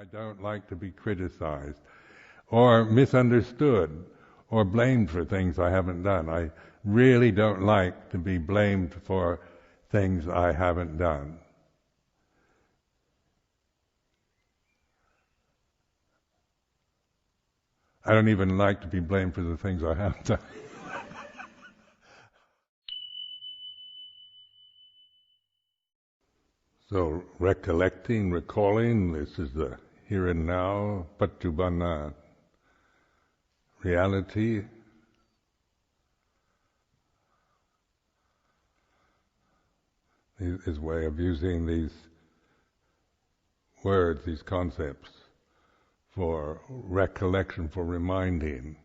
I don't like to be criticized or misunderstood or blamed for things I haven't done. I really don't like to be blamed for things I haven't done. I don't even like to be blamed for the things I have done. So recollecting, recalling, this is the here and now, paccuppanna reality. His way of using these words, these concepts, for recollection, for reminding.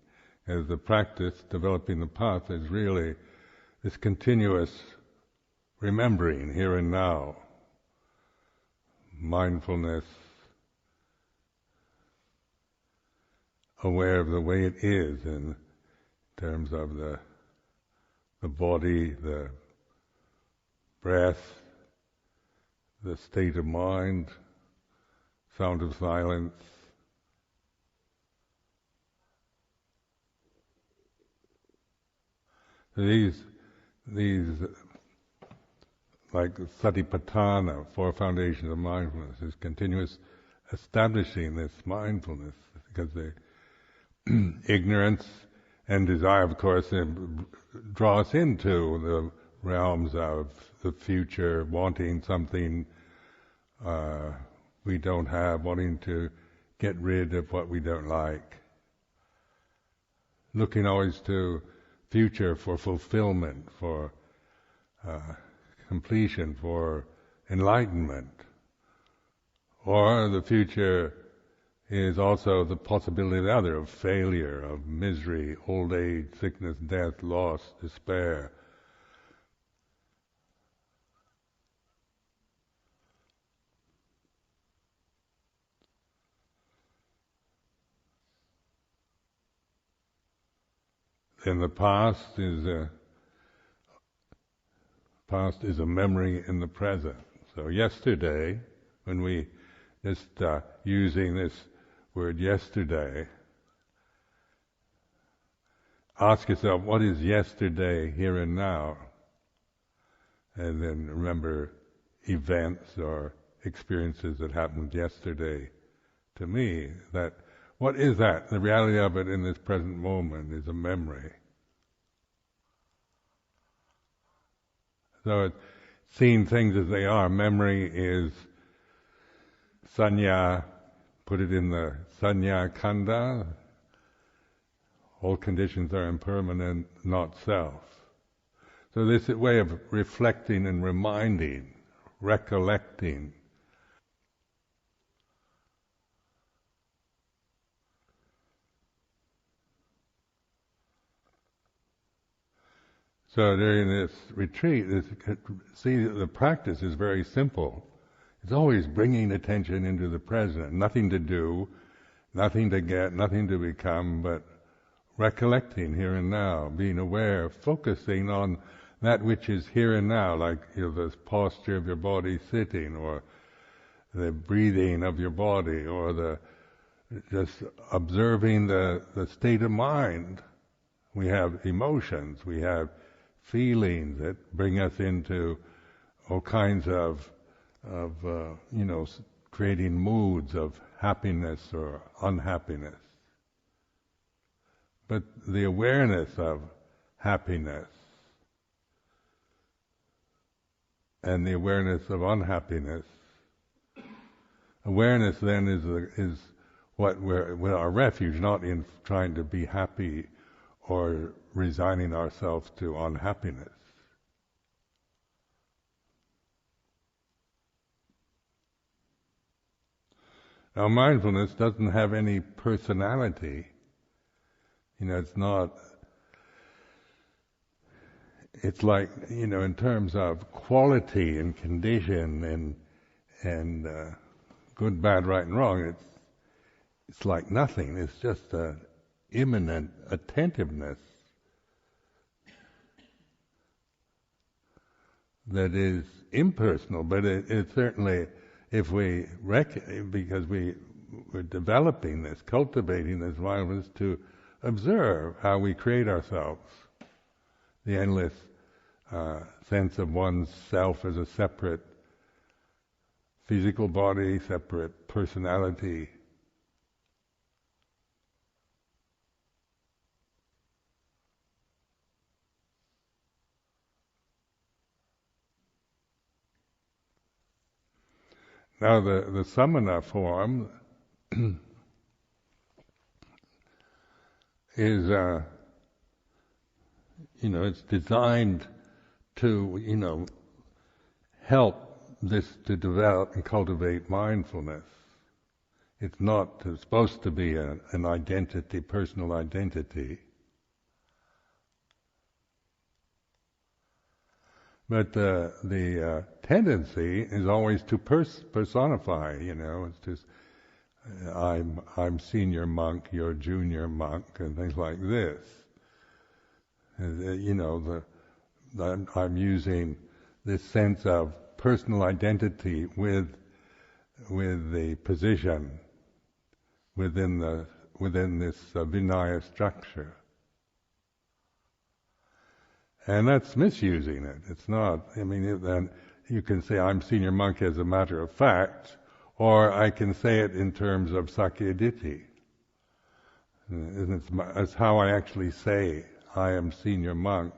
As the practice, developing the path, is really this continuous remembering here and now, mindfulness, aware of the way it is in terms of the body, the breath, the state of mind, sound of silence. These like satipatthana, four foundations of mindfulness, is continuous establishing this mindfulness, because the ignorance and desire, of course, draw us into the realms of the future, wanting something we don't have, wanting to get rid of what we don't like, looking always to future for fulfillment, for completion, for enlightenment. Or the future is also the possibility of the other, of failure, of misery, old age, sickness, death, loss, despair. Then the past is a memory in the present. So yesterday, when we just using this word yesterday, ask yourself, what is yesterday here and now? And then remember events or experiences that happened yesterday to me. That what is that? The reality of it in this present moment is a memory. So it's seeing things as they are. Memory is sanya, put it in the sanya khandha. All conditions are impermanent, not self. So this way of reflecting and reminding, recollecting. So during this retreat, see, the practice is very simple. It's always bringing attention into the present. Nothing to do, nothing to get, nothing to become, but recollecting here and now, being aware, focusing on that which is here and now, like the posture of your body sitting, or the breathing of your body, or just observing the state of mind. We have emotions, we have feelings that bring us into all kinds of creating moods of happiness or unhappiness. But the awareness of happiness and the awareness of unhappiness, awareness then is what we're our refuge, not in trying to be happy or resigning ourselves to unhappiness. Now, mindfulness doesn't have any personality. It's not. It's like in terms of quality and condition and good, bad, right, and wrong. It's like nothing. It's just an immanent attentiveness that is impersonal, but it certainly, if we because we we're developing this, cultivating this mindfulness to observe how we create ourselves, the endless sense of one's self as a separate physical body, separate personality. Now the samana form is, it's designed to, help this to develop and cultivate mindfulness. It's not supposed to be an identity, personal identity. But the tendency is always to personify, it's just, I'm senior monk, you're junior monk, and things like this. I'm using this sense of personal identity with the position within this Vinaya structure. And that's misusing it. It's not, then you can say I'm senior monk as a matter of fact, or I can say it in terms of Sakyaditi. It's how I actually say I am senior monk,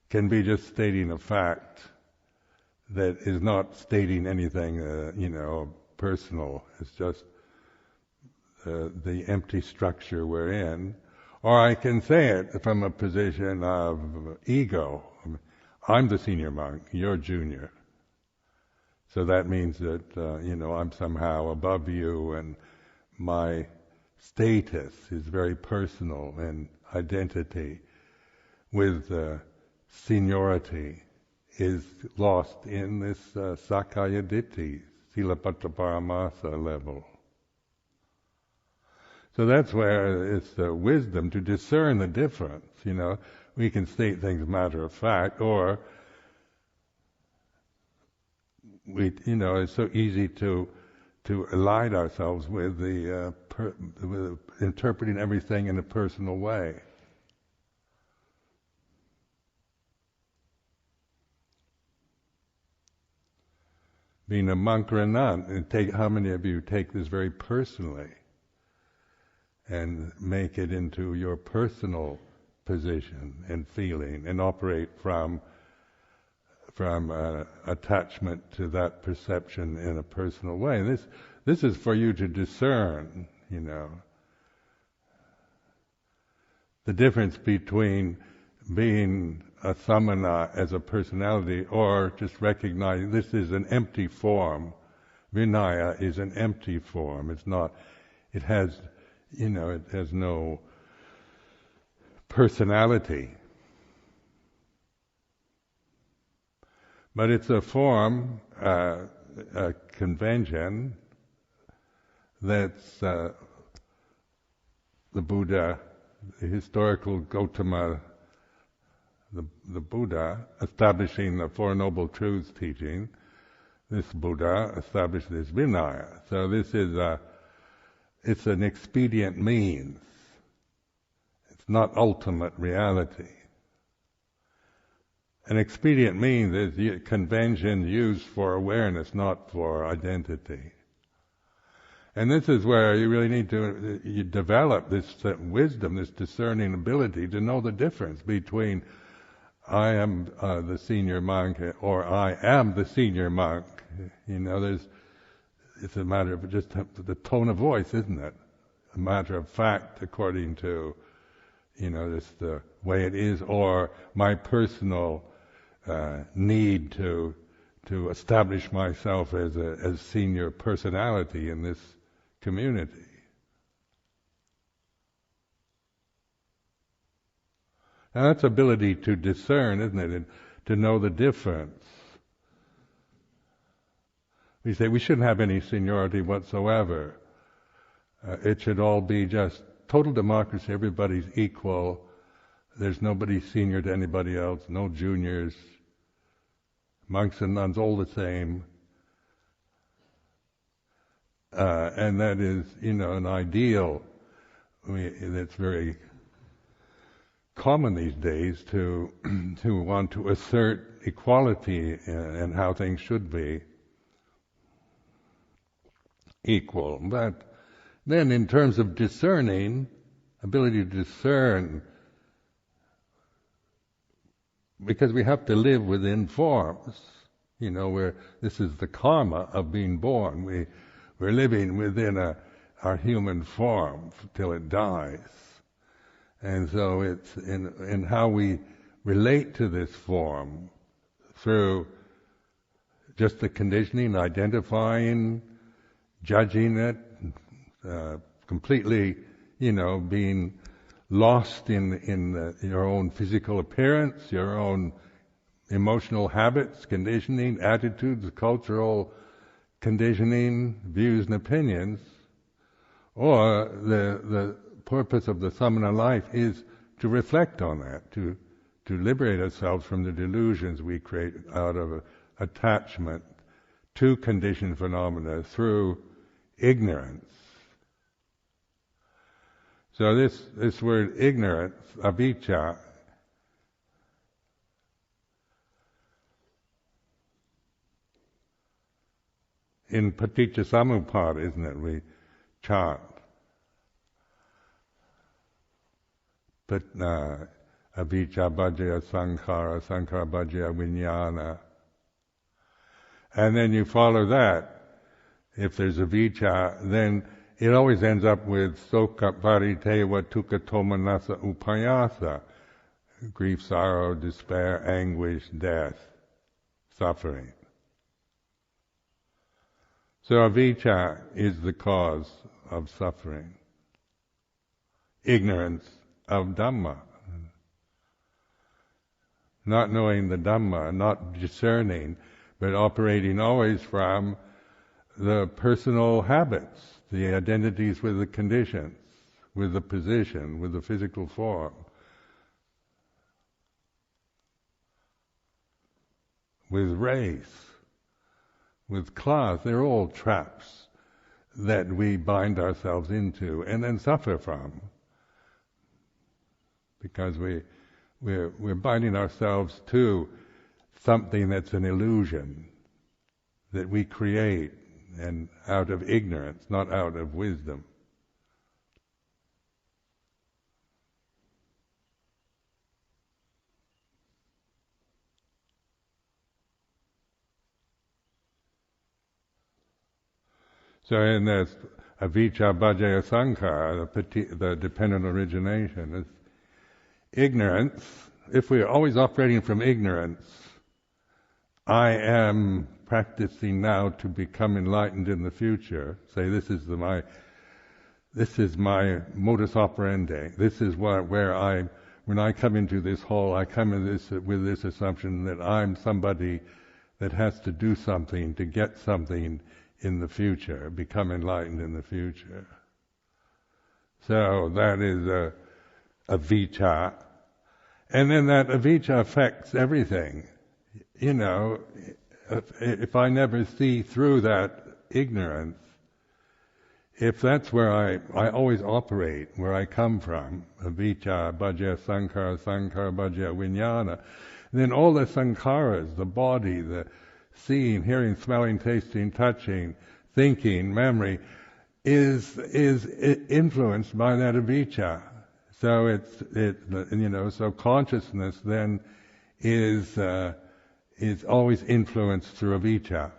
can be just stating a fact that is not stating anything, personal. It's just the empty structure we're in. Or I can say it from a position of ego. I'm the senior monk, you're junior. So that means that, I'm somehow above you, and my status is very personal, and identity with seniority is lost in this Sakaya Ditti, Silapata Paramasa level. So that's where it's the wisdom to discern the difference. We can state things matter of fact, or it's so easy to align ourselves with with interpreting everything in a personal way. Being a monk or a nun, how many of you take this very personally and make it into your personal position and feeling, and operate from attachment to that perception in a personal way? This is for you to discern, the difference between being a samana as a personality, or just recognizing this is an empty form. Vinaya is an empty form. It's not. It has no personality. But it's a form, a convention that's the Buddha, the historical Gautama, the Buddha, establishing the Four Noble Truths teaching. This Buddha established this Vinaya. So this is it's an expedient means. It's not ultimate reality. An expedient means is a convention used for awareness, not for identity. And this is where you really need to develop this wisdom, this discerning ability to know the difference between I am the senior monk, or I am the senior monk. It's a matter of just the tone of voice, isn't it? A matter of fact, according to, just the way it is, or my personal need to establish myself as senior personality in this community. Now that's ability to discern, isn't it? And to know the difference. We say we shouldn't have any seniority whatsoever. It should all be just total democracy, everybody's equal. There's nobody senior to anybody else, no juniors. Monks and nuns all the same. And that is, an ideal that's very common these days to to want to assert equality and how things should be equal. But then in terms of discerning, ability to discern, because we have to live within forms, where this is the karma of being born. We're living within our human form till it dies. And so it's in how we relate to this form through just the conditioning, identifying, judging it, completely, being lost in your own physical appearance, your own emotional habits, conditioning, attitudes, cultural conditioning, views and opinions. Or the purpose of the samana life is to reflect on that, to liberate ourselves from the delusions we create out of attachment to conditioned phenomena through ignorance. So this word ignorance, avijja, in Paticcasamuppada, isn't it? We chant. Avijja bhajya sankhara, sankhara bhajya vijnana. And then you follow that. If there's avijja, then it always ends up with soka pariteva tukka tomanasa upayasa, grief, sorrow, despair, anguish, death, suffering. So avijja is the cause of suffering. Ignorance of Dhamma. Not knowing the Dhamma, not discerning, but operating always from the personal habits, the identities with the conditions, with the position, with the physical form, with race, with class. They're all traps that we bind ourselves into and then suffer from, because we're binding ourselves to something that's an illusion that we create, and out of ignorance, not out of wisdom. So in this avijja bhajya sankhara, the dependent origination, is ignorance. If we're always operating from ignorance, I am practicing now to become enlightened in the future. Say, this is my modus operandi. This is when I come into this hall, I come in with this assumption that I'm somebody that has to do something to get something in the future, become enlightened in the future. So that is a avijja. And then that avijja affects everything. If I never see through that ignorance, if that's where I always operate, where I come from, avijja, bhajya, sankhara, sankhara, bhajya, vijnana, then all the sankharas, the body, the seeing, hearing, smelling, tasting, touching, thinking, memory, is influenced by that avijja. So so consciousness then is always influenced through avijja.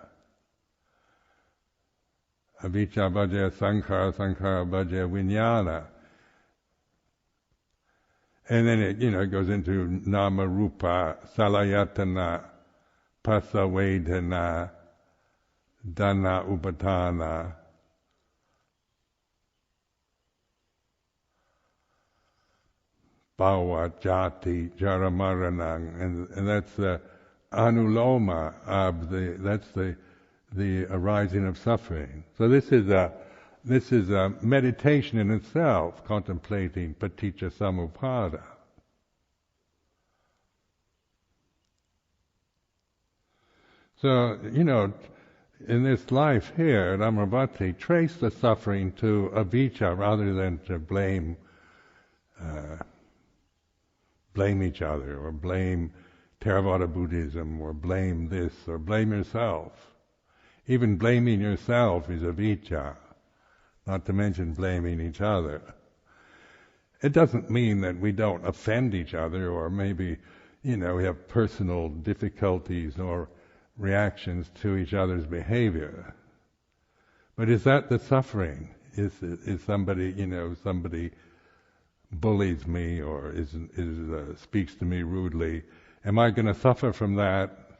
Avijja bhajya sankhara, sankhara bhajya vijnana. And then it goes into nama rupa, salayatana, pasa vedana, dana upatana. Bhava, jati, jaramaranang, and that's the anuloma of that's the arising of suffering. So this is a meditation in itself, contemplating Paticcasamuppada. So in this life here at Amaravati, trace the suffering to avijja rather than to blame each other, or blame Theravada Buddhism, or blame this, or blame yourself. Even blaming yourself is avijja, not to mention blaming each other. It doesn't mean that we don't offend each other, or maybe, we have personal difficulties or reactions to each other's behavior. But is that the suffering? Is somebody, somebody bullies me or speaks to me rudely? Am I going to suffer from that?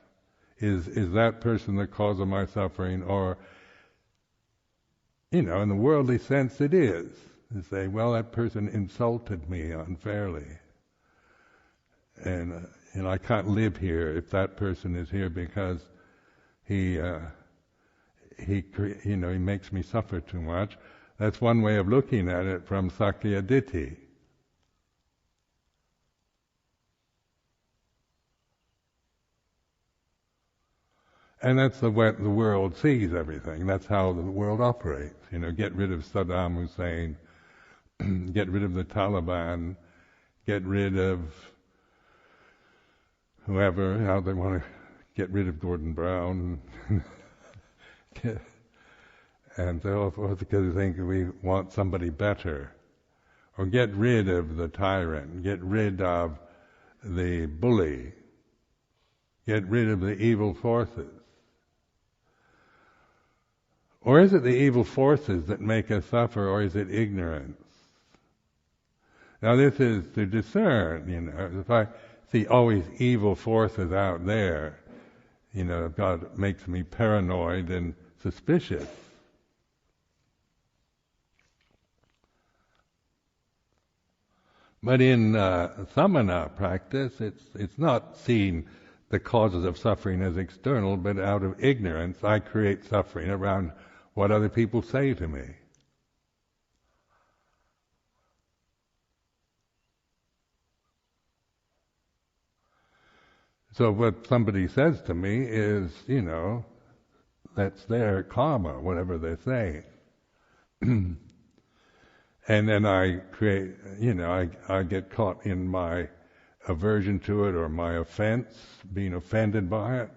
Is that person the cause of my suffering? Or, in the worldly sense, it is. You say, well, that person insulted me unfairly, and I can't live here if that person is here because he makes me suffer too much. That's one way of looking at it from Sakya Ditti. And that's the way the world sees everything. That's how the world operates. Get rid of Saddam Hussein, get rid of the Taliban, get rid of whoever, how they want to get rid of Gordon Brown, and so forth, because they think we want somebody better. Or get rid of the tyrant, get rid of the bully, get rid of the evil forces. Or is it the evil forces that make us suffer, or is it ignorance? Now this is to discern, if I see always evil forces out there, God makes me paranoid and suspicious. But in samana practice, it's not seeing the causes of suffering as external, but out of ignorance I create suffering around what other people say to me. So what somebody says to me is, that's their karma, whatever they're saying. And then I create, I get caught in my aversion to it or my offense, being offended by it.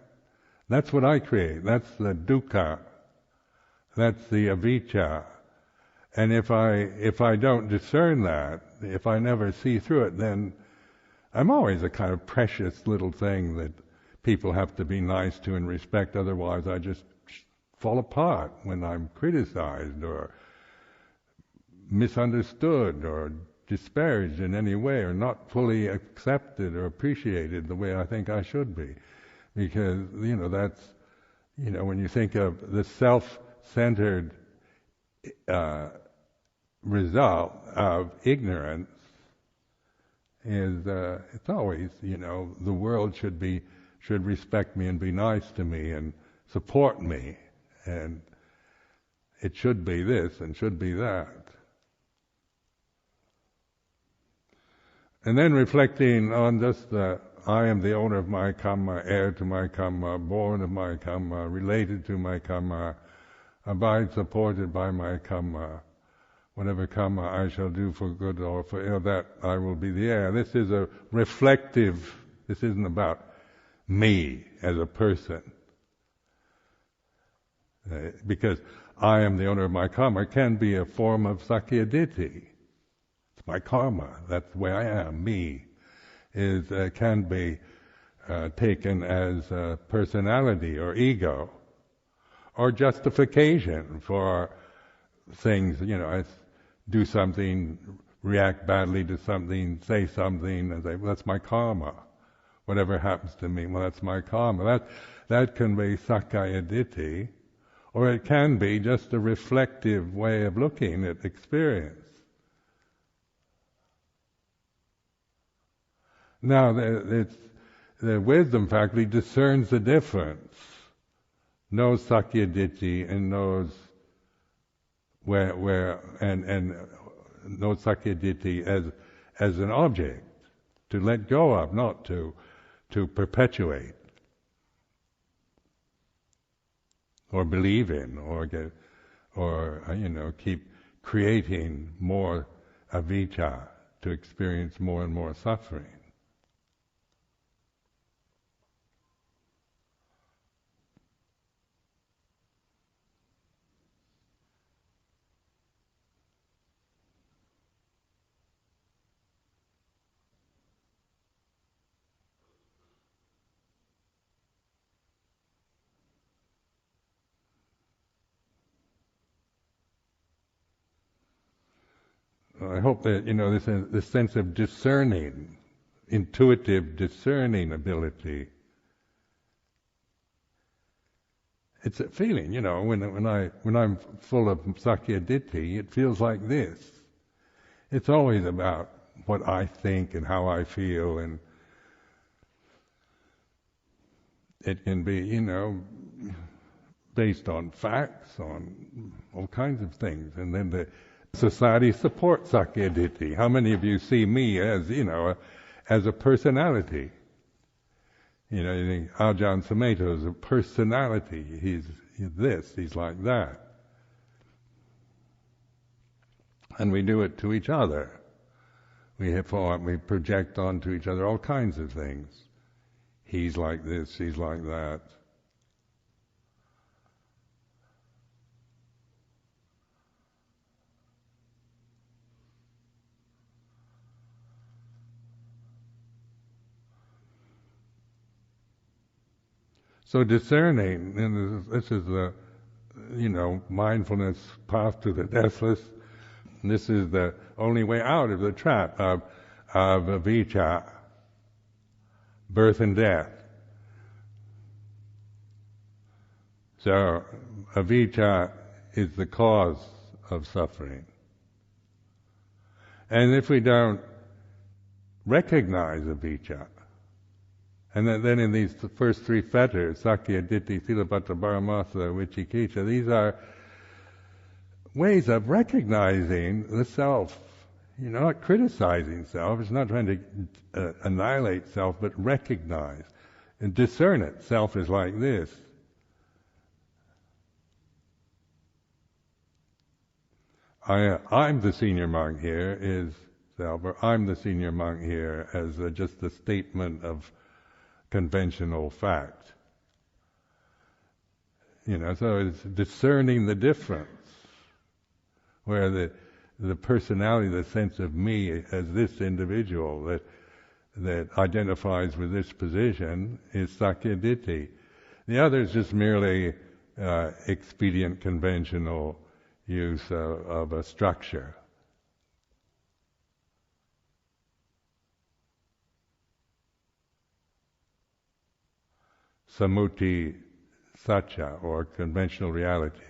That's what I create. That's the dukkha. That's the avijja. And if I don't discern that, if I never see through it, then I'm always a kind of precious little thing that people have to be nice to and respect, otherwise I just fall apart when I'm criticized or misunderstood or disparaged in any way, or not fully accepted or appreciated the way I think I should be. Because, that's, when you think of the self-centered result of ignorance, is it's always, the world should respect me and be nice to me and support me, and it should be this and should be that. And then reflecting on just I am the owner of my karma, heir to my karma, born of my karma, related to my karma, abide supported by my karma. Whatever karma I shall do for good or for ill, that I will be the heir. This is a reflective, this isn't about me as a person. Because I am the owner of my karma can be a form of Sakya Ditti. It's my karma, that's the way I am. Me can be taken as personality or ego, or justification for things, I do something, react badly to something, say something, and say, well, that's my karma. Whatever happens to me, well, that's my karma. That can be Sakya Ditti, or it can be just a reflective way of looking at experience. Now, the wisdom faculty discerns the difference, knows Sakya Ditti and knows and knows Sakya Ditti as an object to let go of, not to perpetuate. or believe in, or keep creating more avijja to experience more and more suffering. I hope that this sense of discerning, intuitive discerning ability. It's a feeling, when I'm full of sakkaya-ditthi, it feels like this. It's always about what I think and how I feel, and it can be, based on facts, on all kinds of things, and then the society supports sakkaya-ditthi. How many of you see me as, as a personality? You think Ajahn Sumedho is a personality. He's this, he's like that. And we do it to each other. We project onto each other all kinds of things. He's like this, he's like that. So discerning, and this is the, mindfulness path to the deathless. This is the only way out of the trap of avijja, birth and death. So avijja is the cause of suffering. And if we don't recognize avijja, and then in these first three fetters, sakkaya, ditthi, silabbata, paramasa, vicikicca, these are ways of recognizing the self. Not criticizing self. It's not trying to annihilate self, but recognize and discern it. Self is like this. I'm the senior monk here is self, or I'm the senior monk here as just a statement of conventional fact. So it's discerning the difference, where the personality, the sense of me as this individual that identifies with this position is sakkaya-ditthi. The other is just merely expedient, conventional use of a structure. Sammuti satcha, or conventional reality.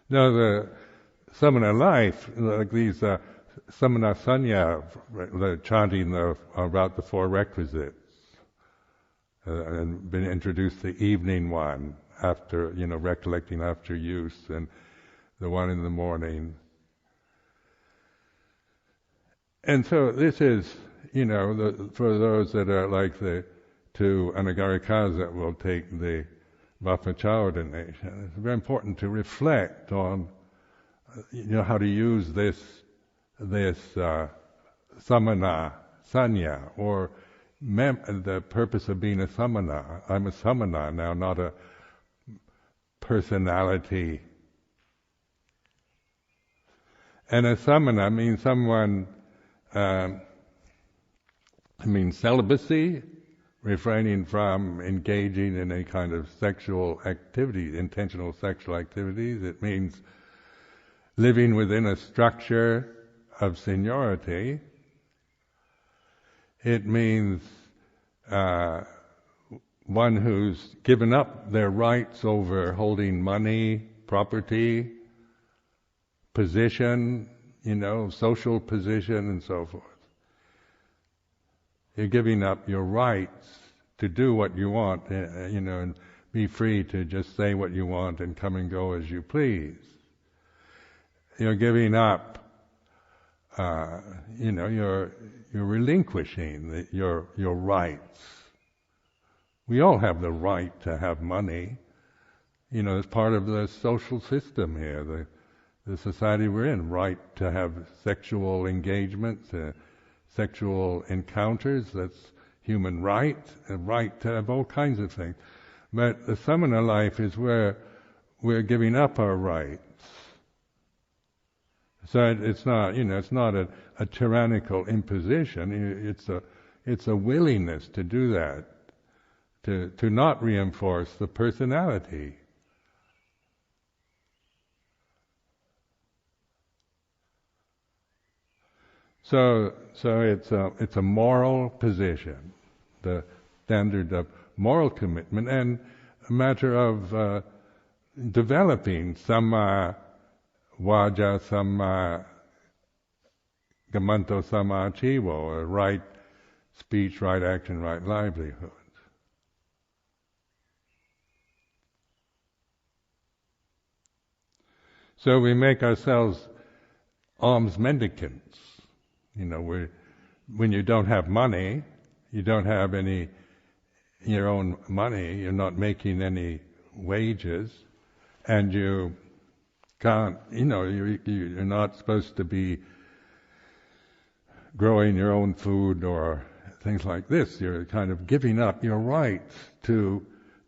Now the samana life, like these samana sanya, the chanting about the four requisites, and been introduced the evening one after, recollecting after use, and the one in the morning. And so this is, for those that are like the two anagarikas that will take the Vappacha ordination, it's very important to reflect on, how to use this samana, sanya, or the purpose of being a samana. I'm a samana now, not a personality. And a samana means someone, means celibacy, refraining from engaging in any kind of sexual activity, intentional sexual activities. It means living within a structure of seniority. It means one who's given up their rights over holding money, property, position, social position and so forth. You're giving up your rights to do what you want, and be free to just say what you want and come and go as you please. You're giving up, you're relinquishing your rights. We all have the right to have money. It's part of the social system here, the society we're in. Right to have sexual engagements, sexual encounters, that's human right, a right to have all kinds of things. But the samana life is where we're giving up our rights. So it's not, it's not a tyrannical imposition. It's a willingness to do that, to not reinforce the personality. So it's a moral position, the standard of moral commitment, and a matter of developing samma vaja, samma gamanto, samma chivo, right speech, right action, right livelihood. So we make ourselves alms mendicants. When you don't have money, you don't have your own money, you're not making any wages, and you can't, you're not supposed to be growing your own food or things like this. You're kind of giving up your rights to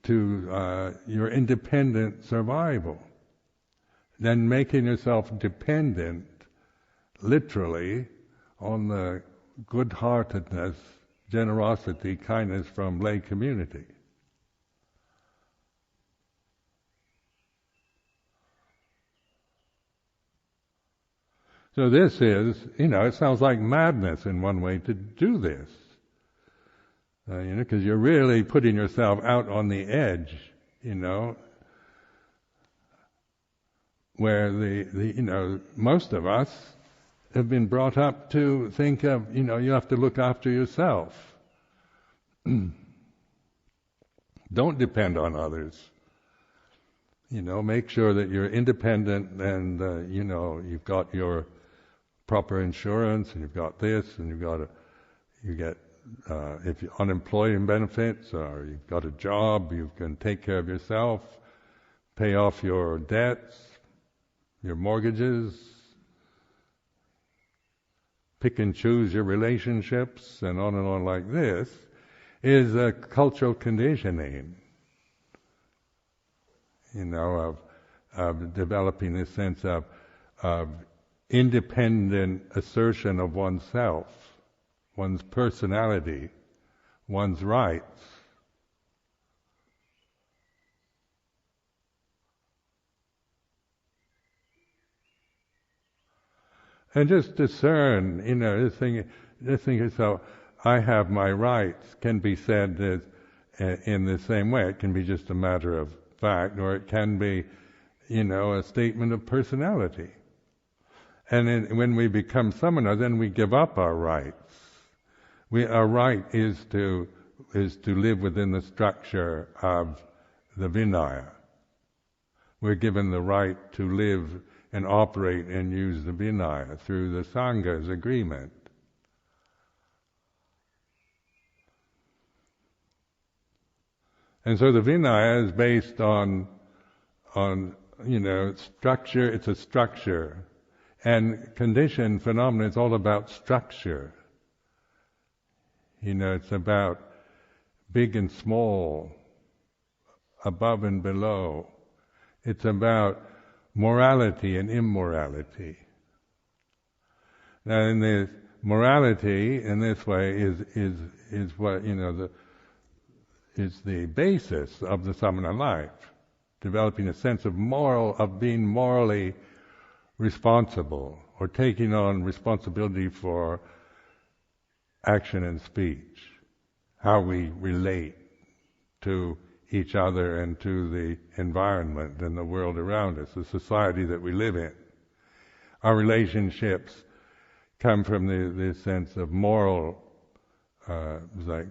your independent survival. Then making yourself dependent, literally, on the good-heartedness, generosity, kindness from lay community. So this is, it sounds like madness in one way to do this. Because you're really putting yourself out on the edge, where most of us have been brought up to think of, you have to look after yourself. Don't depend on others. Make sure that you're independent and, you've got your proper insurance and you've got this and you get, if you're unemployment benefits or you've got a job, you can take care of yourself, pay off your debts, your mortgages, pick and choose your relationships, and on like this, is a cultural conditioning, of developing this sense of independent assertion of oneself, one's personality, one's rights. And just discern, this thing is so, I have my rights, can be said as, in the same way. It can be just a matter of fact, or it can be, a statement of personality. And when we become samana, then we give up our rights. Our right is to live within the structure of the Vinaya. We're given the right to live and operate and use the Vinaya through the Sangha's agreement. And so the Vinaya is based on structure. It's a structure. And conditioned phenomena is all about structure. It's about big and small, above and below. It's about morality and immorality. Now, in this morality, in this way, is what is the basis of the samana life. Developing a sense of being morally responsible, or taking on responsibility for action and speech, how we relate to each other and to the environment and the world around us, the society that we live in. Our relationships come from the sense of moral, like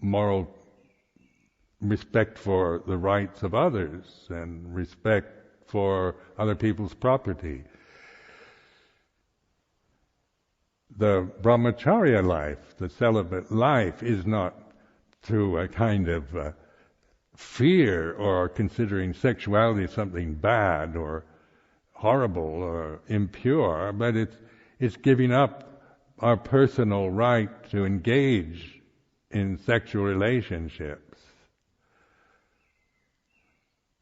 moral respect for the rights of others and respect for other people's property. The brahmacharya life, the celibate life, is not through a kind of fear or considering sexuality something bad or horrible or impure, but it's giving up our personal right to engage in sexual relationships,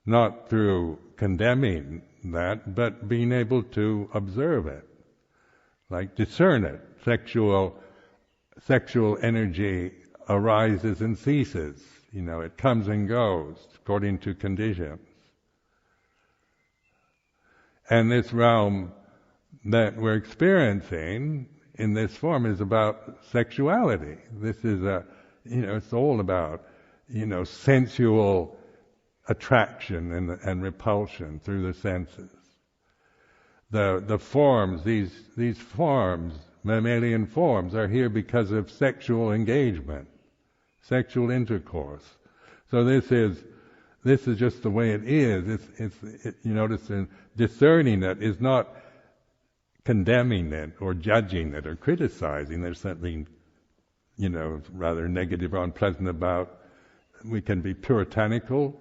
not through condemning that, but being able to observe it, like discern it. Sexual energy arises and ceases. It comes and goes according to conditions. And this realm that we're experiencing in this form is about sexuality. This is it's all about, sensual attraction and repulsion through the senses. The forms, these forms, mammalian forms, are here because of sexual engagement, sexual intercourse. So this is just the way it is. You notice in discerning it is not condemning it or judging it or criticizing. There's something, rather negative or unpleasant about. We can be puritanical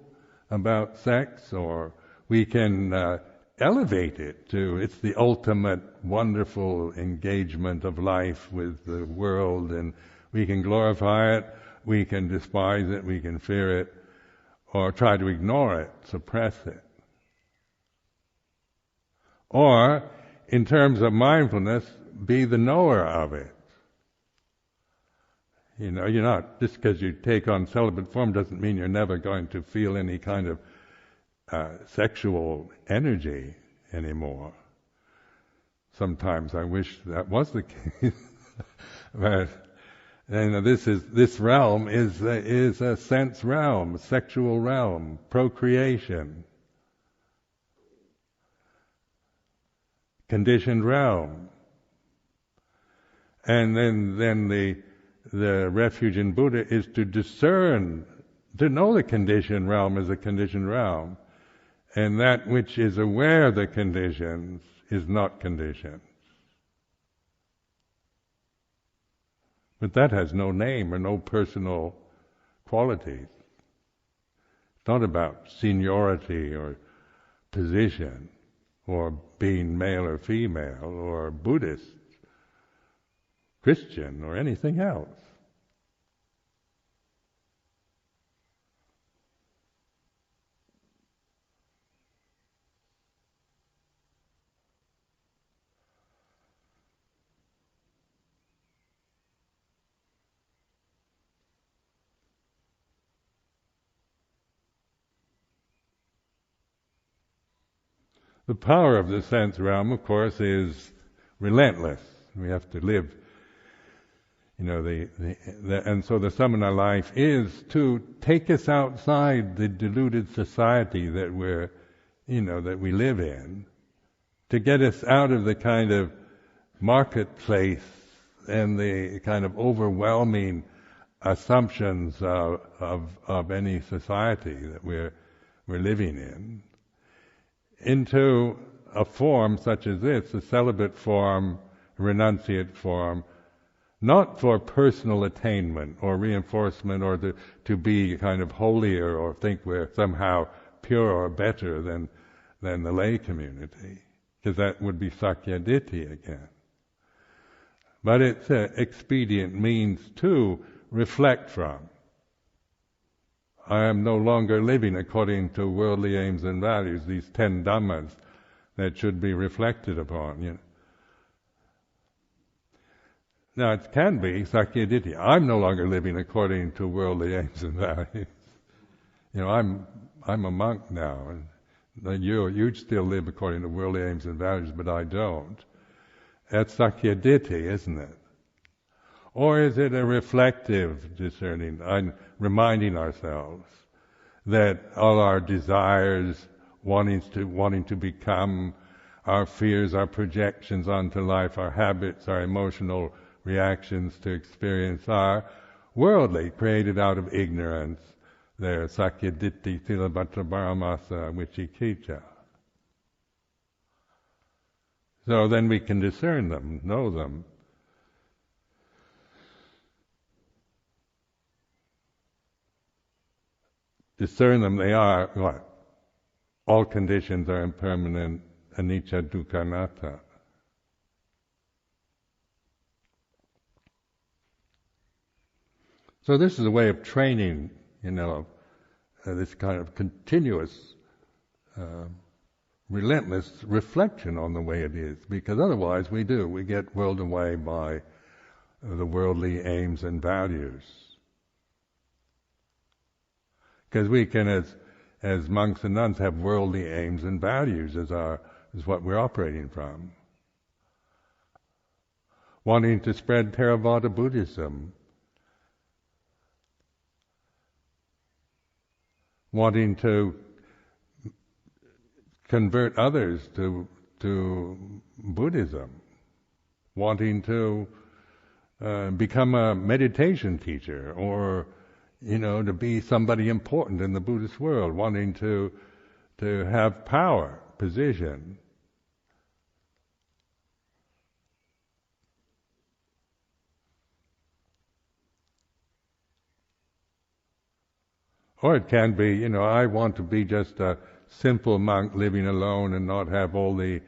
about sex, or we can elevate it to it's the ultimate wonderful engagement of life with the world, and we can glorify it, we can despise it, we can fear it, or try to ignore it, suppress it. Or, in terms of mindfulness, be the knower of it. You're not, just because you take on celibate form doesn't mean you're never going to feel any kind of sexual energy anymore. Sometimes I wish that was the case. But this realm is a sense realm, a sexual realm, procreation, conditioned realm. And then the refuge in Buddha is to discern, to know the conditioned realm is a conditioned realm, and that which is aware of the conditions is not conditioned. But that has no name or no personal qualities. It's not about seniority or position or being male or female or Buddhist, Christian, or anything else. The power of the sense realm, of course, is relentless. We have to live, and so the samana life is to take us outside the deluded society that that we live in, to get us out of the kind of marketplace and the kind of overwhelming assumptions of any society that we're living in, into a form such as this, a celibate form, renunciate form, not for personal attainment or reinforcement or to be kind of holier or think we're somehow pure or better than the lay community, because that would be sakyaditi again. But it's an expedient means to reflect from. I am no longer living according to worldly aims and values, these 10 dhammas that should be reflected upon. Now it can be sakyaditi. I'm no longer living according to worldly aims and values. I'm a monk now, and you still live according to worldly aims and values, but I don't. That's sakyaditi, isn't it? Or is it a reflective discerning, reminding ourselves that all our desires, wanting to become, our fears, our projections onto life, our habits, our emotional reactions to experience are worldly, created out of ignorance. They're sakyaditti, silabhatra paramasa, vicikicca. So then we can discern them, know them. Discern them, they are what? All conditions are impermanent, anicca, dukkha, anatta. So this is a way of training, this kind of continuous, relentless reflection on the way it is, because otherwise we get whirled away by the worldly aims and values. Because we can, as monks and nuns, have worldly aims and values as what we're operating from. Wanting to spread Theravada Buddhism, wanting to convert others to Buddhism, wanting to become a meditation teacher, or to be somebody important in the Buddhist world, wanting to have power, position. Or it can be, I want to be just a simple monk living alone and not have all the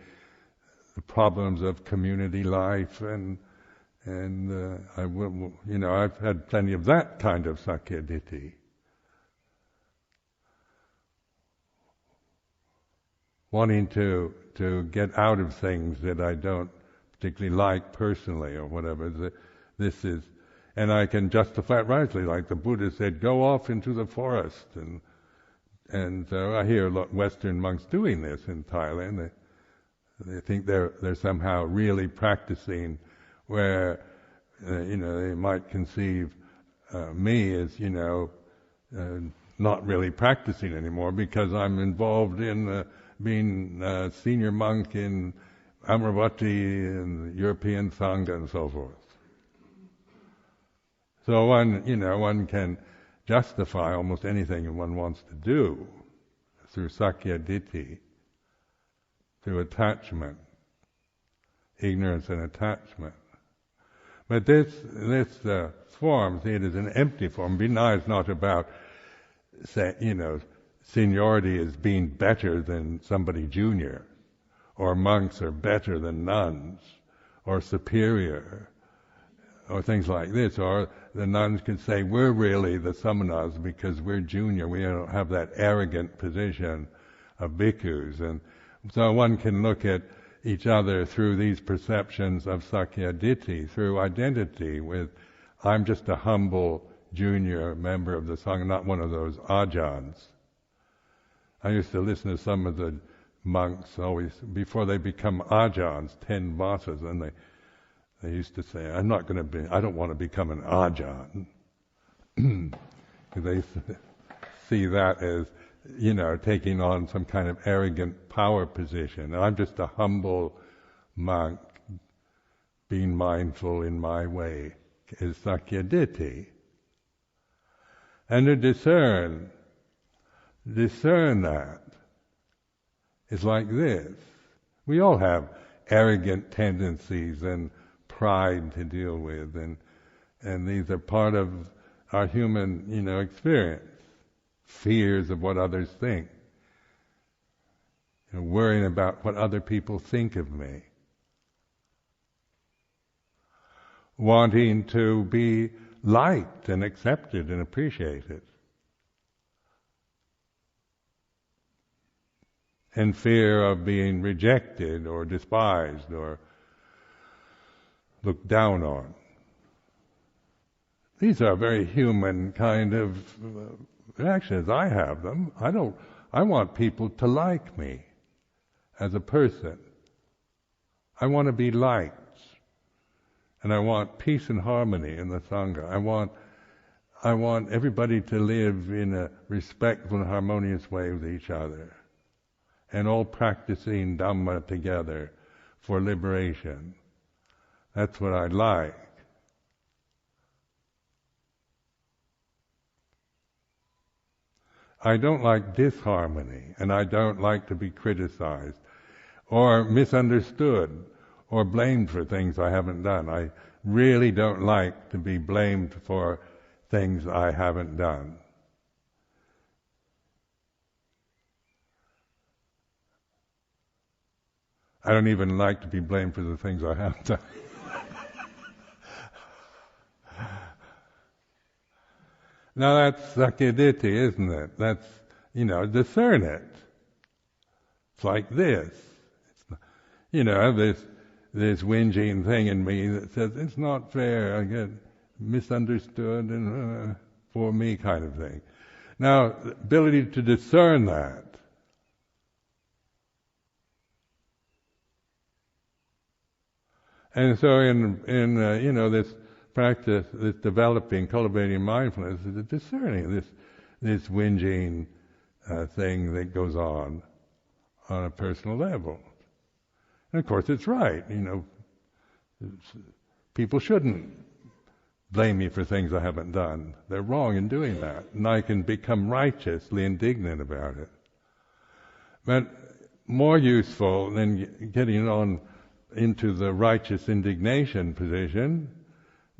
problems of community life, and I will, I've had plenty of that kind of sakyaditi. Wanting to get out of things that I don't particularly like personally or whatever. This is, and I can justify it rightly, like the Buddha said, go off into the forest, and so I hear a lot of Western monks doing this in Thailand. They think they're somehow really practicing, where they might conceive me as not really practicing anymore because I'm involved in being a senior monk in Amaravati and European Sangha and so forth. So one can justify almost anything one wants to do through sakyaditi, through attachment, ignorance and attachment. But this form, see, it is an empty form. Vinaya is not about, seniority as being better than somebody junior, or monks are better than nuns, or superior, or things like this. Or the nuns could say, we're really the samanas because we're junior, we don't have that arrogant position of bhikkhus. And so one can look at each other through these perceptions of sakyaditi, through identity with, I'm just a humble junior member of the Sangha, not one of those ajahns. I used to listen to some of the monks always, before they become ajahns, 10 vasas, and they used to say, I don't want to become an ajahn. They see that as, taking on some kind of arrogant power position. I'm just a humble monk, being mindful in my way, is sakyaditi. And to discern that is like this. We all have arrogant tendencies and pride to deal with, and these are part of our human, experience. Fears of what others think, worrying about what other people think of me, wanting to be liked and accepted and appreciated, and fear of being rejected or despised or looked down on. These are very human kind of reactions. I have them. I want people to like me as a person. I want to be liked. And I want peace and harmony in the Sangha. I want everybody to live in a respectful and harmonious way with each other. and all practicing Dhamma together for liberation. That's what I'd like. I don't like disharmony, and I don't like to be criticized or misunderstood or blamed for things I haven't done. I really don't like to be blamed for things I haven't done. I don't even like to be blamed for the things I have done. Now that's sakyaditi, isn't it? That's, discern it. It's like this. This whinging thing in me that says, it's not fair, I get misunderstood and for me kind of thing. Now, the ability to discern that. And so in this practice, this developing, cultivating mindfulness, is discerning this whinging thing that goes on a personal level. And of course it's right, people shouldn't blame me for things I haven't done. They're wrong in doing that. And I can become righteously indignant about it. But more useful than getting on into the righteous indignation position,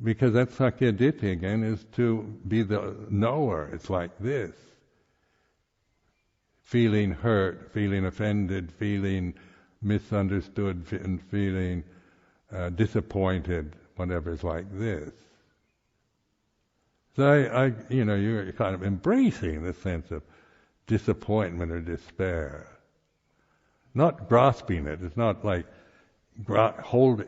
because that's sakyaditi again, is to be the knower. It's like this. Feeling hurt, feeling offended, feeling misunderstood, and feeling disappointed, whatever is like this. So you're kind of embracing the sense of disappointment or despair. Not grasping it. It's not like grasping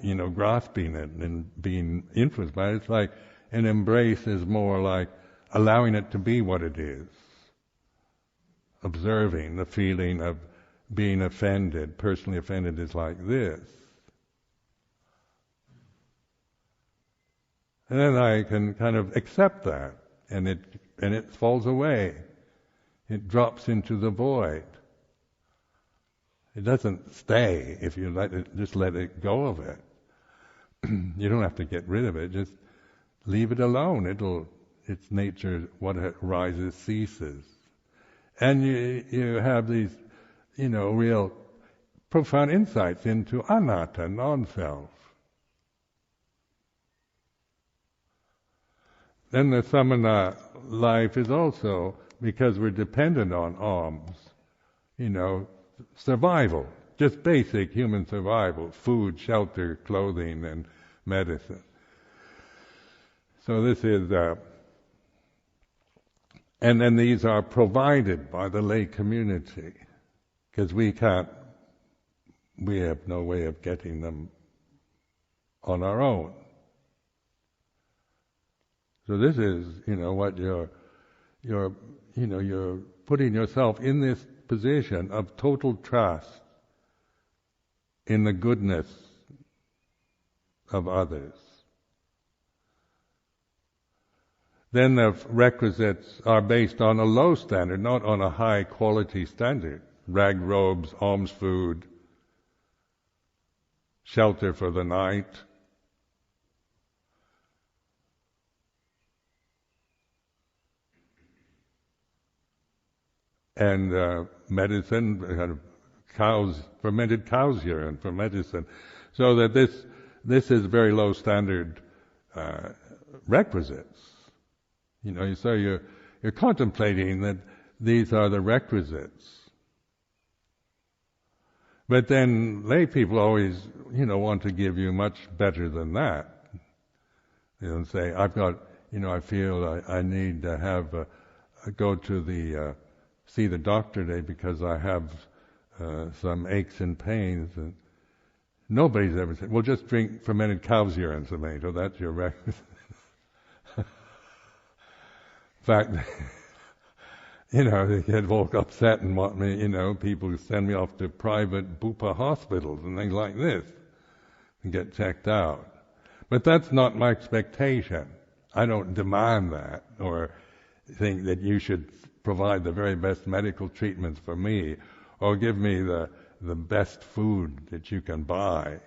it and being influenced by it. It's like an embrace is more like allowing it to be what it is. Observing the feeling of being offended, personally offended, is like this. And then I can kind of accept that, and it falls away. It drops into the void. It doesn't stay if you just let it go of it. You don't have to get rid of it, just leave it alone. Its nature, what arises, ceases. And you have these, real profound insights into anatta, non-self. Then the samana life is also, because we're dependent on alms, survival, just basic human survival, food, shelter, clothing, and medicine. So this is, and then these are provided by the lay community, because we have no way of getting them on our own. So this is, what you're putting yourself in this position of total trust in the goodness of others. Then the requisites are based on a low standard, not on a high quality standard. Rag robes, alms food, shelter for the night. And medicine, fermented cow's urine for medicine. So that this is very low standard requisites. So you're contemplating that these are the requisites. But then lay people always, want to give you much better than that. Say, I've got, I feel I need to have go to see the doctor today because I have some aches and pains. And nobody's ever said, well, just drink fermented cow's urine, Sumedho, that's your requisite. In fact, they get all upset and want me, people send me off to private bupa hospitals and things like this and get checked out. But that's not my expectation. I don't demand that or think that you should provide the very best medical treatments for me or give me the best food that you can buy,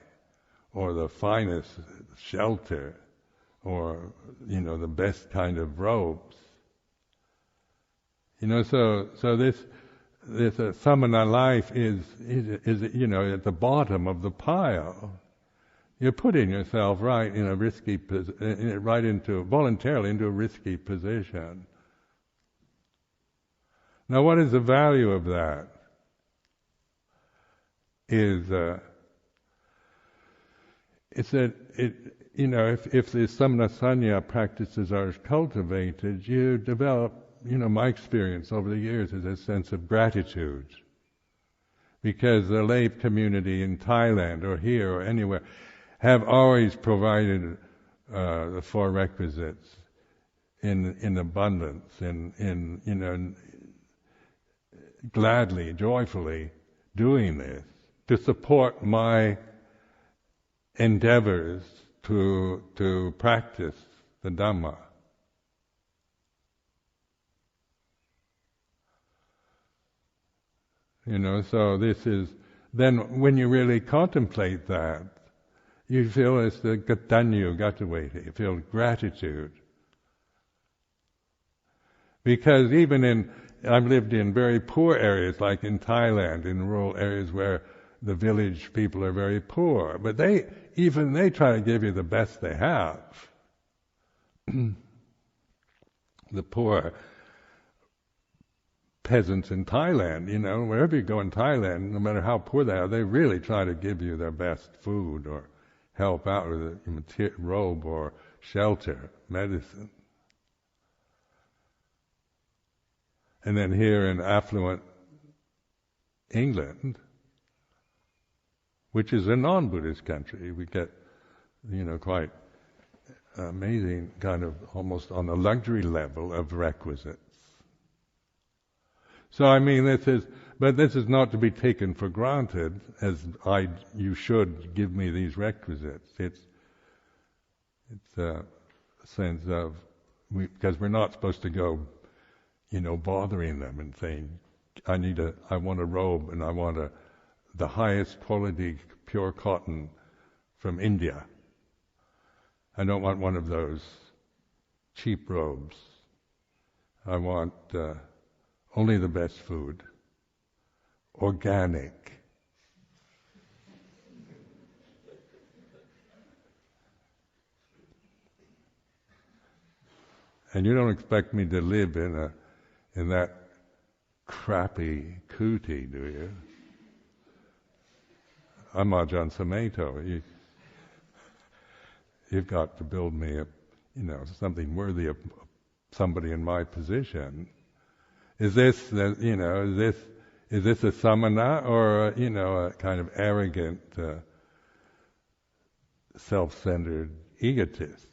or the finest shelter, or the best kind of robes. So this samana life is at the bottom of the pile. You're putting yourself right in a risky voluntarily into a risky position. Now, what is the value of that? It's that if the samana-sanya practices are cultivated, you develop, my experience over the years is a sense of gratitude. Because the lay community in Thailand or here or anywhere have always provided the four requisites in abundance, in gladly, joyfully doing this to support my endeavors to practice the Dhamma. So this is, then when you really contemplate that, you feel it's the gatanyu, gataveti, you feel gratitude. Because I've lived in very poor areas, like in Thailand, in rural areas where the village people are very poor, but they try to give you the best they have. The poor peasants in Thailand, wherever you go in Thailand, no matter how poor they are, they really try to give you their best food or help out with a robe or shelter, medicine. And then here in affluent England, which is a non-Buddhist country, we get, quite amazing kind of almost on a luxury level of requisites. So this is not to be taken for granted as you should give me these requisites. It's a sense of, because we're not supposed to go, bothering them and saying, I want a robe and I want the highest quality pure cotton from India. I don't want one of those cheap robes. I want only the best food, organic. And you don't expect me to live in that crappy kuti, do you? I'm Ajahn Sumedho. You've got to build me something worthy of somebody in my position. Is this a samana or a kind of arrogant, self-centered egotist?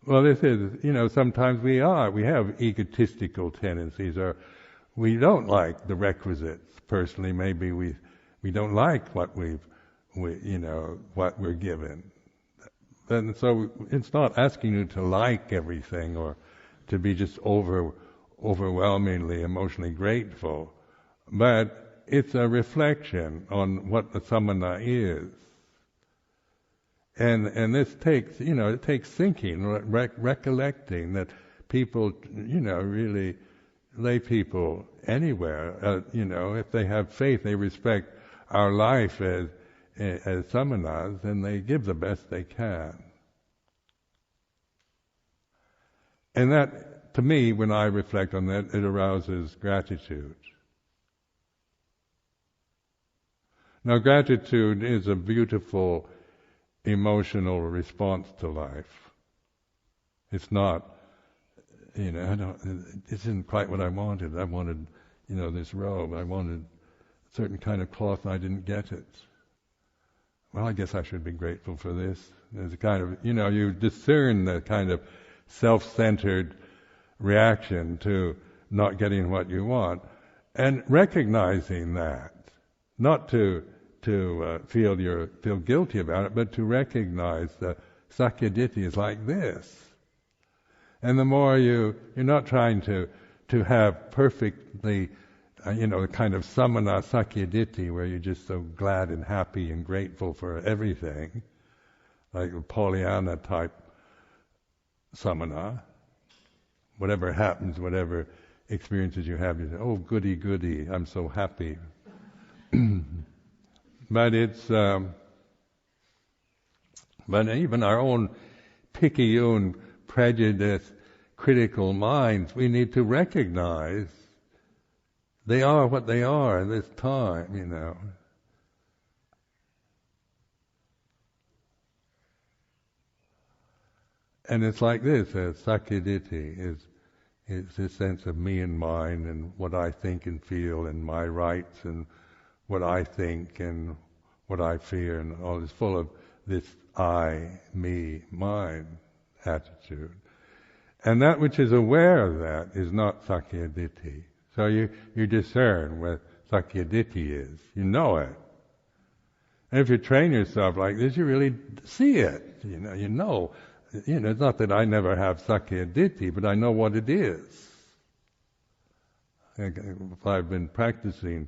Well, this is, sometimes we have egotistical tendencies, or we don't like the requisites. Personally, maybe we don't like what what we're given. And so it's not asking you to like everything or to be just overwhelmingly emotionally grateful, but it's a reflection on what the samana is. And this takes, it takes thinking, recollecting that people, really, lay people anywhere, if they have faith, they respect our life as samanas, and they give the best they can. And that, to me, when I reflect on that, it arouses gratitude. Now, gratitude is a beautiful emotional response to life. It's not, it isn't quite what I wanted. I wanted, this robe. I wanted a certain kind of cloth, and I didn't get it. Well, I guess I should be grateful for this. There's a kind of, you discern the kind of self-centered reaction to not getting what you want, and recognizing that, not to feel guilty about it, but to recognize that sakkayaditthi is like this. And the more you're not trying to have perfectly, the kind of samana sakyaditi where you're just so glad and happy and grateful for everything, like a Pollyanna type samana. Whatever happens, whatever experiences you have, you say, oh, goody, goody, I'm so happy. But but even our own picayune, prejudiced, critical minds, we need to recognize they are what they are in this time, And it's like this, sakyaditi is this sense of me and mine and what I think and feel and my rights and what I think and what I fear, and all is full of this I, me, mine attitude. And that which is aware of that is not sakyaditi. So you discern what sakyaditi is. You know it. And if you train yourself like this, you really see it. You know. It's not that I never have sakyaditi, but I know what it is. I've been practicing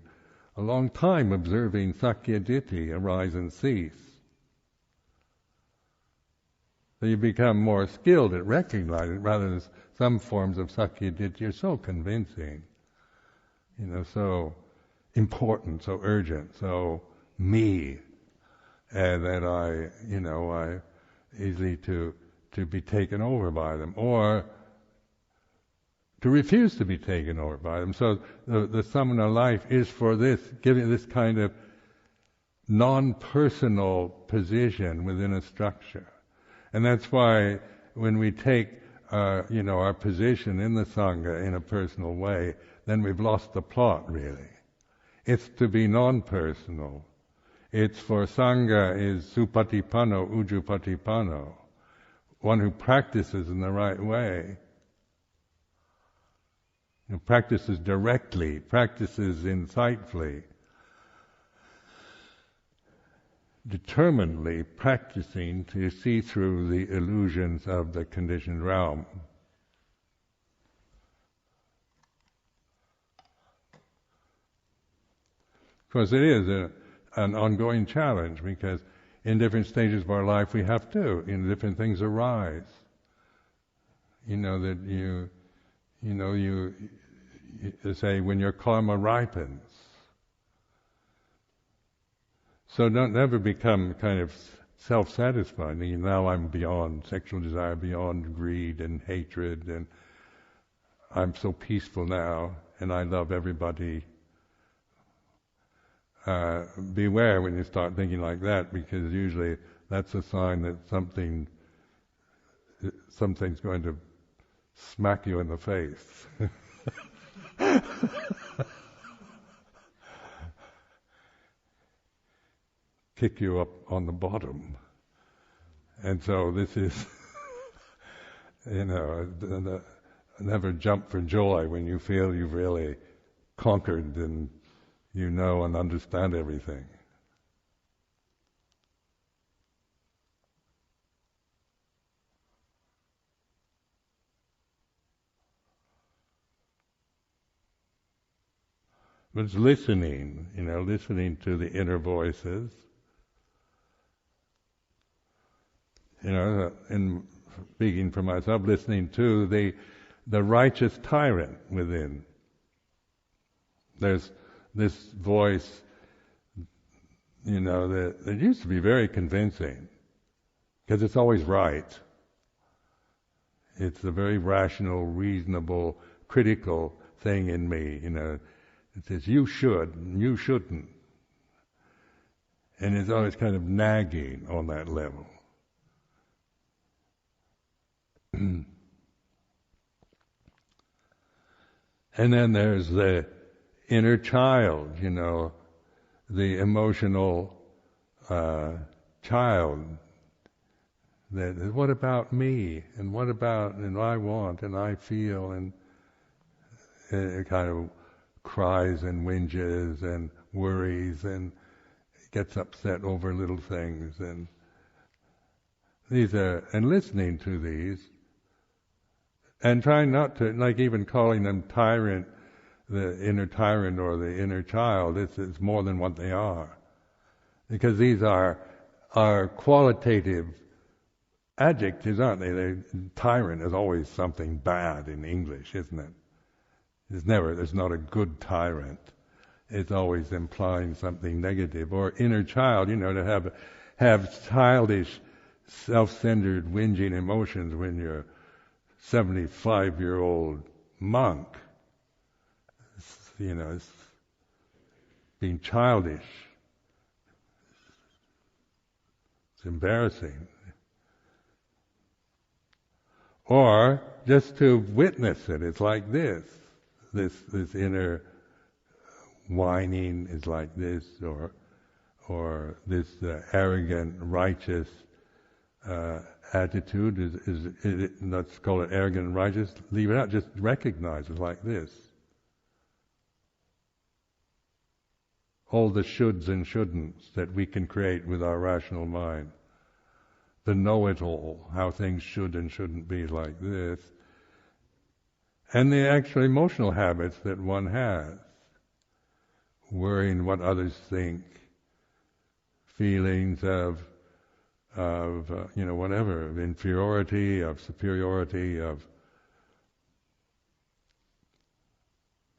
a long time observing sakyaditi arise and cease. So you become more skilled at recognizing it, rather than some forms of sakyaditi are so convincing, so important, so urgent, so me, and that I easily to be taken over by them, or to refuse to be taken over by them. So the samana life is for this, giving this kind of non-personal position within a structure. And that's why when we take our position in the Sangha in a personal way, then we've lost the plot, really. It's to be non-personal. It's for Sangha is supatipanno, ujupatipanno, one who practices in the right way. Practices directly, practices insightfully, determinedly practicing to see through the illusions of the conditioned realm. Of course, it is an ongoing challenge, because in different stages of our life we have to, different things arise. That you say when your karma ripens. So don't never become kind of self-satisfied. Now I'm beyond sexual desire, beyond greed and hatred, and I'm so peaceful now, and I love everybody. Beware when you start thinking like that, because usually that's a sign that something's going to smack you in the face. Kick you up on the bottom. And so this is, never jump for joy when you feel you've really conquered and and understand everything. But it's listening, listening to the inner voices. In speaking for myself, listening to the righteous tyrant within. There's this voice, that used to be very convincing, because it's always right. It's a very rational, reasonable, critical thing in me, It says, you should, and you shouldn't. And it's always kind of nagging on that level. And then there's the inner child, the emotional child. That what about me? And what about, and I want, and I feel, and it kind of cries and whinges and worries and gets upset over little things. And listening to these, And try not to, like even calling them tyrant, the inner tyrant or the inner child, it's more than what they are. Because these are qualitative adjectives, aren't they? Tyrant is always something bad in English, isn't it? There's not a good tyrant. It's always implying something negative. Or inner child, to have childish, self-centered, whinging emotions when you're 75-year-old monk. It's being childish. It's embarrassing. Or just to witness it, it's like this. This inner whining is like this, or this arrogant, righteous attitude is let's call it arrogant and righteous. Leave it out. Just recognize it like this. All the shoulds and shouldn'ts that we can create with our rational mind. The know-it-all, how things should and shouldn't be like this. And the actual emotional habits that one has. Worrying what others think. Feelings of whatever, of inferiority, of superiority, of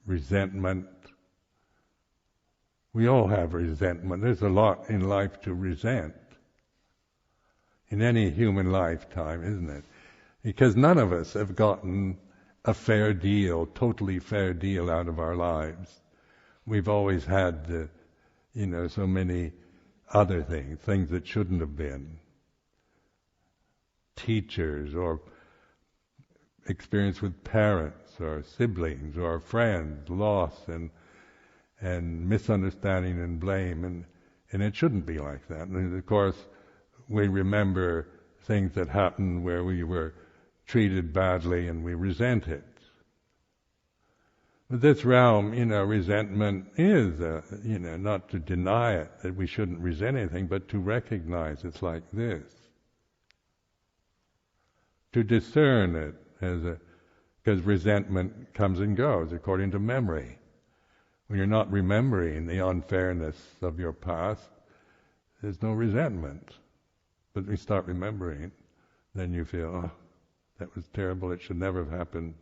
resentment. We all have resentment. There's a lot in life to resent. In any human lifetime, isn't it? Because none of us have gotten a fair deal, totally fair deal out of our lives. We've always had, so many other things that shouldn't have been. Teachers, or experience with parents, or siblings, or friends, loss and misunderstanding and blame, and it shouldn't be like that. And of course, we remember things that happened where we were treated badly and we resent it. But this realm, resentment is, not to deny it, that we shouldn't resent anything, but to recognize it's like this. To discern it because resentment comes and goes according to memory. When you're not remembering the unfairness of your past, there's no resentment. But we start remembering, then you feel, oh, that was terrible, it should never have happened.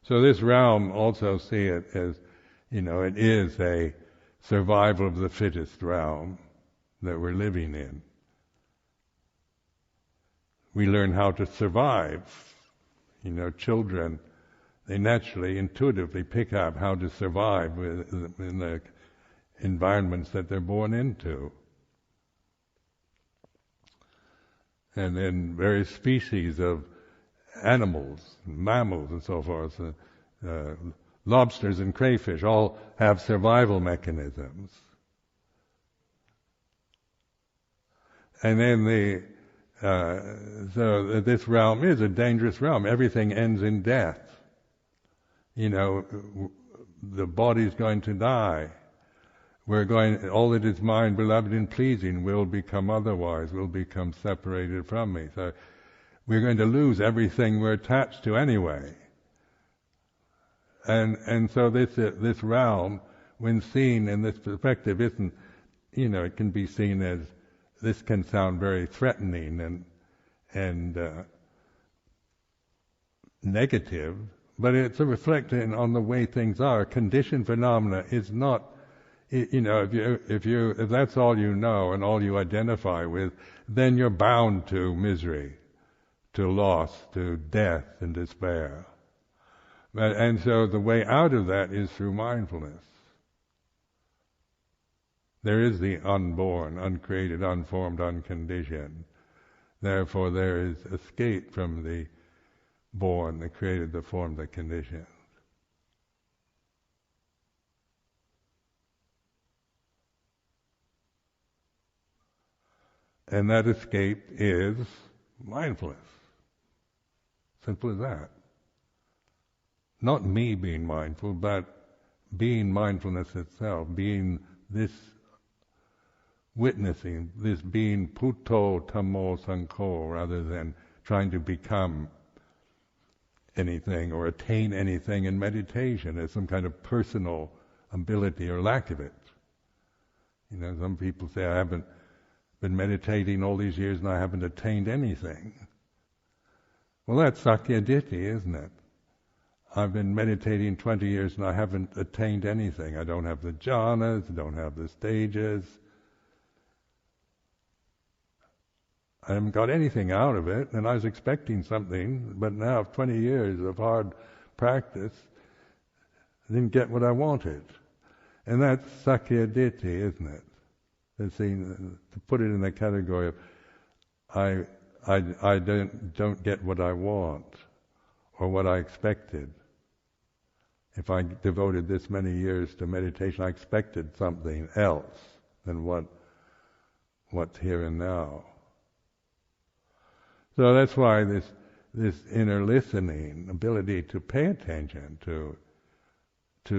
So this realm, also see it as, it is a survival of the fittest realm that we're living in. We learn how to survive. Children, they naturally, intuitively pick up how to survive in the environments that they're born into. And then various species of animals, mammals and so forth, lobsters and crayfish all have survival mechanisms. And then so this realm is a dangerous realm. Everything ends in death. The body's going to die. All that is mine, beloved and pleasing, will become otherwise, will become separated from me. So we're going to lose everything we're attached to anyway. And so this realm, when seen in this perspective, isn't, it can be seen as, this can sound very threatening and negative, but it's a reflection on the way things are. Conditioned phenomena is not, if that's all you know and all you identify with, then you're bound to misery, to loss, to death and despair. And so the way out of that is through mindfulness. There is the unborn, uncreated, unformed, unconditioned. Therefore there is escape from the born, the created, the formed, the conditioned. And that escape is mindfulness. Simple as that. Not me being mindful, but being mindfulness itself, being this witnessing, this being Putto Tammo Sankho, rather than trying to become anything or attain anything in meditation as some kind of personal ability or lack of it. You know, some people say, I haven't been meditating all these years and I haven't attained anything. Well, that's Sakyaditi, isn't it? I've been meditating 20 years and I haven't attained anything. I don't have the jhanas, I don't have the stages. I haven't got anything out of it, and I was expecting something, but now 20 years of hard practice, I didn't get what I wanted. And that's Sakyaditi, isn't it? To put it in the category of I don't get what I want or what I expected. If I devoted this many years to meditation, I expected something else than what's here and now. So that's why this inner listening, ability to pay attention to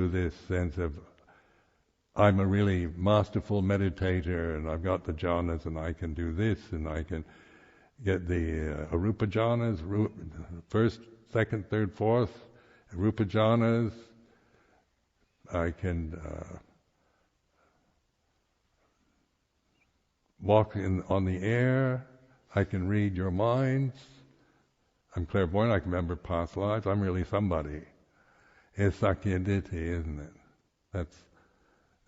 this sense of I'm a really masterful meditator and I've got the jhanas and I can do this and I can get the arupa jhanas, first, second, third, fourth, arupa jhanas. I can walk on the air. I can read your minds. I'm clairvoyant. I can remember past lives. I'm really somebody. It's Sakyaditi, isn't it? That's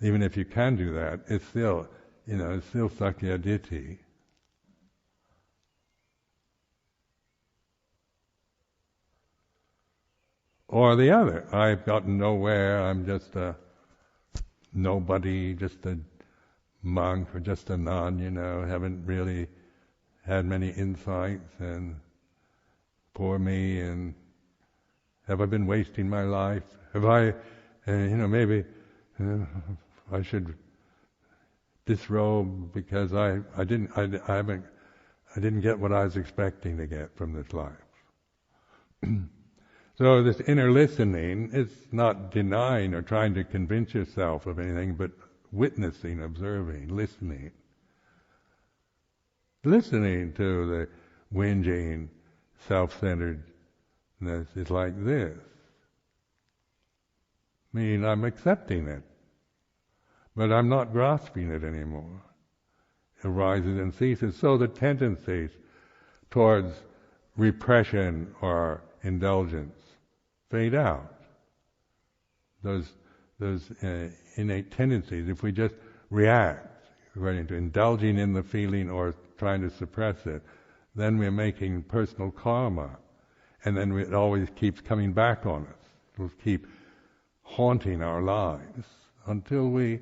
even if you can do that, it's still, it's still Sakyaditi. Or the other, I've gotten nowhere. I'm just a nobody, just a monk or just a nun. Haven't really had many insights, and poor me, and have I been wasting my life? Have I, maybe I should disrobe because I didn't get what I was expecting to get from this life. So this inner listening is not denying or trying to convince yourself of anything, but witnessing, observing, listening. Listening to the whinging, self-centeredness is like this. Meaning I'm accepting it, but I'm not grasping it anymore. It arises and ceases. So the tendencies towards repression or indulgence fade out. Those innate tendencies, if we just react according to indulging in the feeling or trying to suppress it, then we're making personal karma, and then it always keeps coming back on us. It will keep haunting our lives until we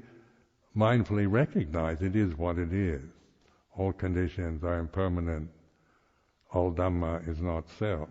mindfully recognize it is what it is. All conditions are impermanent. All Dhamma is not self.